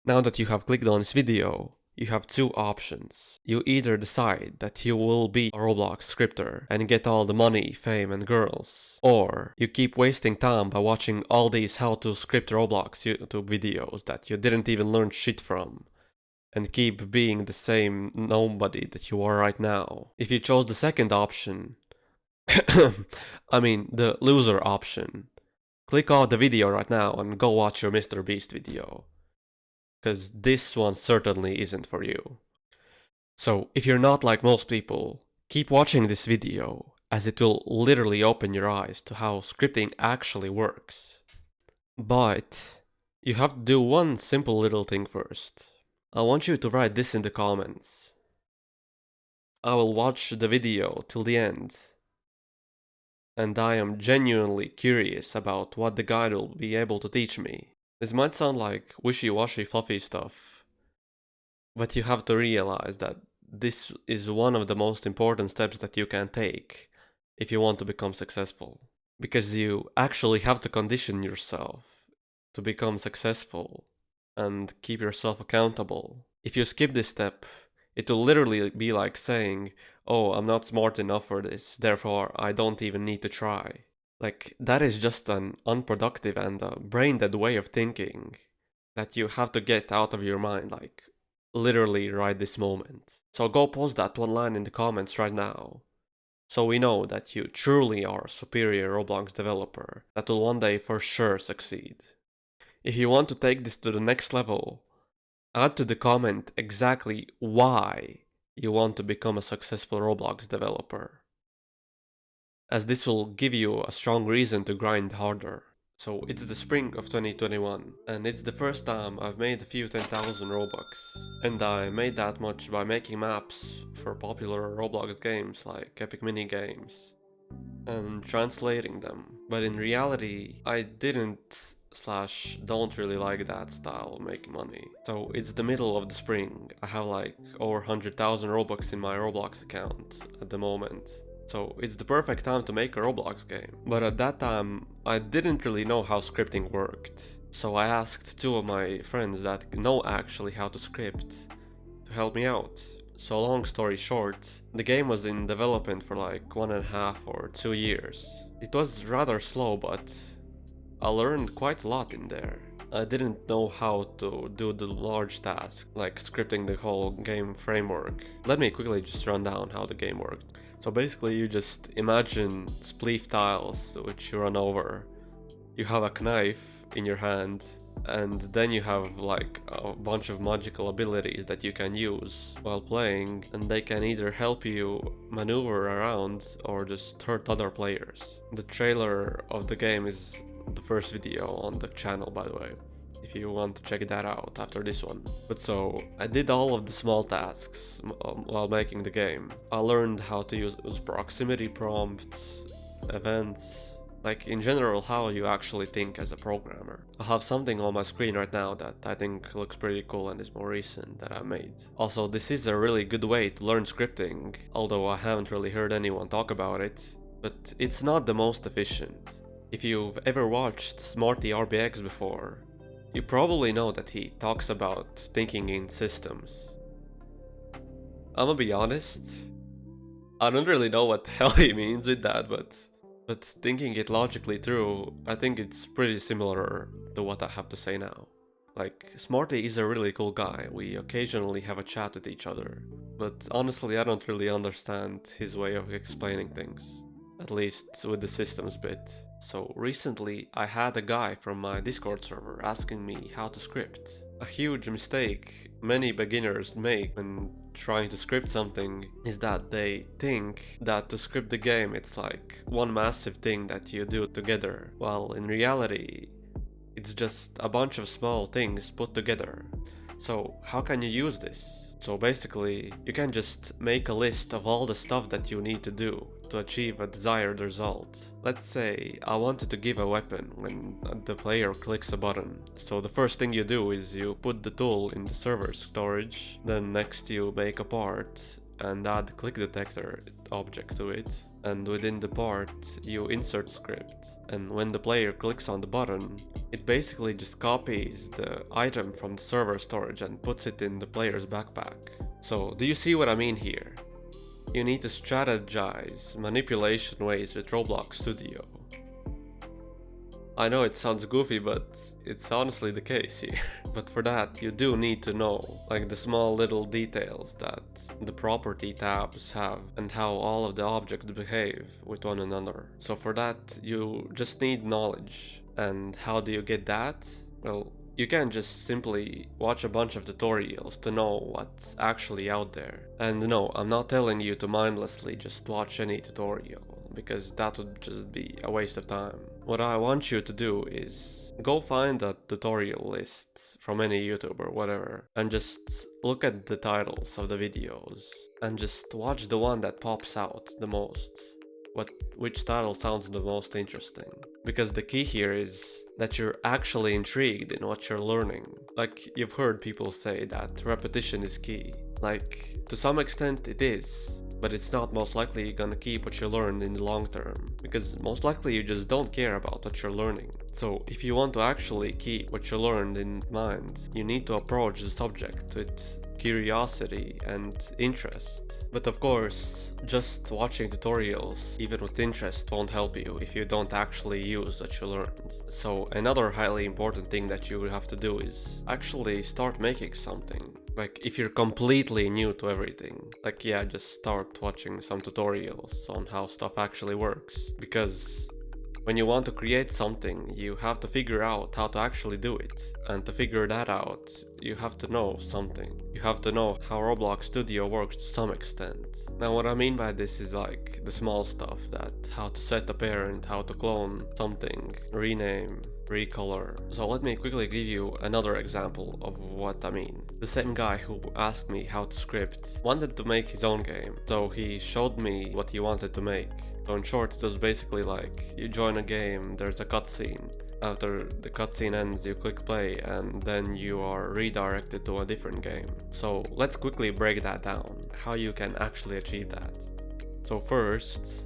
Now that you have clicked on this video, you have two options. You either decide that you will be a Roblox scripter and get all the money, fame and girls, or you keep wasting time by watching all these how to script Roblox YouTube videos that you didn't even learn shit from, and keep being the same nobody that you are right now. If you chose the second option, I mean the loser option, click off the video right now and go watch your Mr. Beast video, because this one certainly isn't for you. So if you're not like most people, keep watching this video, as it will literally open your eyes to how scripting actually works. But you have to do one simple little thing first. I want you to write this in the comments. I will watch the video till the end, and I am genuinely curious about what the guide will be able to teach me. This might sound like wishy-washy fluffy stuff, but you have to realize that this is one of the most important steps that you can take if you want to become successful. Because you actually have to condition yourself to become successful and keep yourself accountable. If you skip this step, it will literally be like saying, oh, I'm not smart enough for this, therefore I don't even need to try. Like, that is just an unproductive and a brain-dead way of thinking that you have to get out of your mind, like, literally right this moment. So go post that one line in the comments right now, so we know that you truly are a superior Roblox developer that will one day for sure succeed. If you want to take this to the next level, add to the comment exactly why you want to become a successful Roblox developer, as this will give you a strong reason to grind harder. So it's the spring of 2021, and it's the first time I've made a few 10,000 Robux. And I made that much by making maps for popular Roblox games like Epic Mini Games and translating them. But in reality, I don't really like that style of making money. So it's the middle of the spring. I have like over 100,000 Robux in my Roblox account at the moment. So it's the perfect time to make a Roblox game. But at that time, I didn't really know how scripting worked. So I asked two of my friends that know actually how to script to help me out. So long story short, the game was in development for like 1.5 or 2 years. It was rather slow, but I learned quite a lot in there. I didn't know how to do the large tasks, like scripting the whole game framework. Let me quickly just run down how the game worked. So basically you just imagine spleef tiles which you run over. You have a knife in your hand, and then you have like a bunch of magical abilities that you can use while playing, and they can either help you maneuver around or just hurt other players. The trailer of the game is the first video on the channel, by the way, if you want to check that out after this one. But so, I did all of the small tasks while making the game. I learned how to use proximity prompts, events, like in general how you actually think as a programmer. I have something on my screen right now that I think looks pretty cool and is more recent that I made. Also, this is a really good way to learn scripting, although I haven't really heard anyone talk about it, but it's not the most efficient. If you've ever watched smartyrbx before, you probably know that he talks about thinking in systems. I'ma be honest, I don't really know what the hell he means with that, but thinking it logically through, I think it's pretty similar to what I have to say now. Like, Smarty is a really cool guy, we occasionally have a chat with each other, but honestly I don't really understand his way of explaining things, at least with the systems bit. So recently I had a guy from my Discord server asking me how to script. A huge mistake many beginners make when trying to script something is that they think that to script the game it's like one massive thing that you do together, while in reality it's just a bunch of small things put together. So how can you use this? So basically, you can just make a list of all the stuff that you need to do to achieve a desired result. Let's say I wanted to give a weapon when the player clicks a button. So the first thing you do is you put the tool in the server's storage, then next you make a part and add click detector object to it. and within the part you insert script, and when the player clicks on the button, it basically just copies the item from the server storage and puts it in the player's backpack. So do you see what I mean here? You need to strategize manipulation ways with Roblox Studio. I know it sounds goofy, but it's honestly the case here. But for that, you do need to know, like the small little details that the property tabs have and how all of the objects behave with one another. So for that, you just need knowledge. And how do you get that? Well, you can just simply watch a bunch of tutorials to know what's actually out there. And no, I'm not telling you to mindlessly just watch any tutorial, because that would just be a waste of time. What I want you to do is go find a tutorial list from any YouTuber or whatever, and just look at the titles of the videos and just watch the one that pops out the most. Which title sounds the most interesting. Because the key here is that you're actually intrigued in what you're learning. Like, you've heard people say that repetition is key. Like, to some extent it is, but it's not most likely gonna keep what you learned in the long term, because most likely you just don't care about what you're learning. So if you want to actually keep what you learned in mind, you need to approach the subject with curiosity and interest. But of course, just watching tutorials, even with interest, won't help you if you don't actually use what you learned. So another highly important thing that you have to do is actually start making something. Like, if you're completely new to everything, like, yeah, just start watching some tutorials on how stuff actually works. Because when you want to create something, you have to figure out how to actually do it. And to figure that out, you have to know something. You have to know how Roblox Studio works to some extent. Now, what I mean by this is like the small stuff, that how to set a parent, how to clone something, rename, recolor. So let me quickly give you another example of what I mean. The same guy who asked me how to script wanted to make his own game, so he showed me what he wanted to make. So in short, it was basically like, you join a game, there's a cutscene. After the cutscene ends, you click play, and then you are redirected to a different game. So let's quickly break that down, how you can actually achieve that. So first,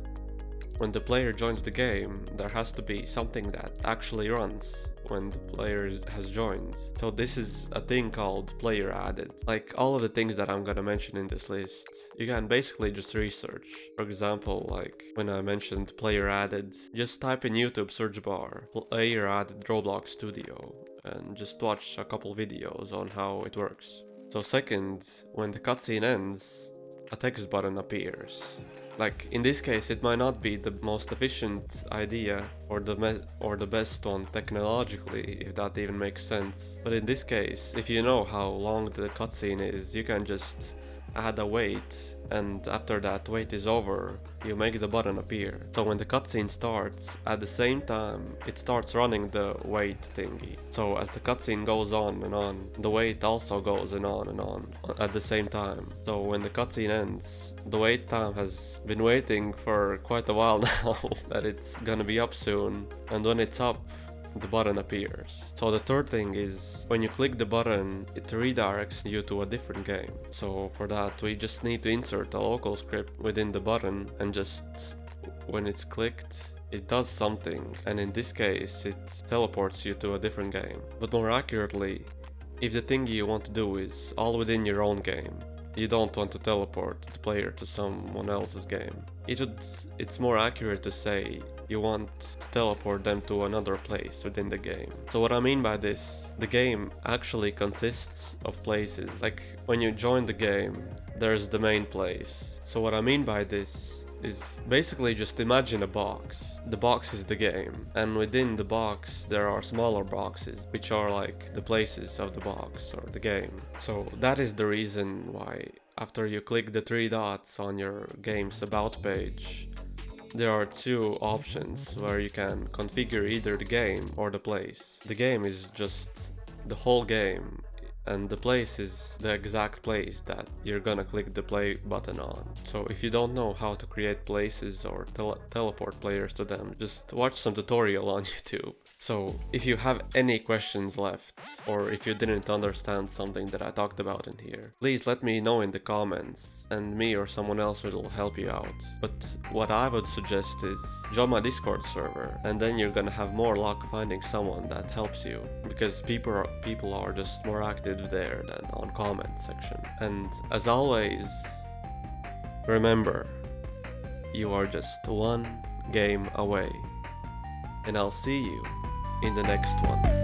when the player joins the game, there has to be something that actually runs when the player has joined. So this is a thing called player added. Like all of the things that I'm gonna mention in this list, you can basically just research. For example, like when I mentioned player added, just type in YouTube search bar, player added Roblox Studio, and just watch a couple videos on how it works. So second, when the cutscene ends, a text button appears. Like in this case, it might not be the most efficient idea or the best one technologically, if that even makes sense. But in this case, if you know how long the cutscene is, you can just add a wait, and after that wait is over, you make the button appear. So when the cutscene starts, at the same time, it starts running the wait thingy. So as the cutscene goes on and on, the wait also goes on at the same time. So when the cutscene ends, the wait time has been waiting for quite a while now that it's gonna be up soon, and when it's up, the button appears. So the third thing is, when you click the button, it redirects you to a different game. So for that, we just need to insert a local script within the button, and just when it's clicked, it does something, and in this case, it teleports you to a different game. But more accurately, if the thing you want to do is all within your own game, you don't want to teleport the player to someone else's game. It's more accurate to say you want to teleport them to another place within the game. So what I mean by this, the game actually consists of places. Like when you join the game, there's the main place. So what I mean by this is basically just imagine a box. The box is the game, and within the box there are smaller boxes, which are like the places of the box or the game. So that is the reason why after you click the 3 dots on your game's about page, there are 2 options where you can configure either the game or the place. The game is just the whole game and the place is the exact place that you're gonna click the play button on. So if you don't know how to create places or teleport players to them, just watch some tutorial on YouTube. So if you have any questions left, or if you didn't understand something that I talked about in here, please let me know in the comments, and me or someone else will help you out. But what I would suggest is join my Discord server, and then you're gonna have more luck finding someone that helps you, because people are just more active there than on comment section. And as always, remember, you are just one game away, and I'll see you in the next one.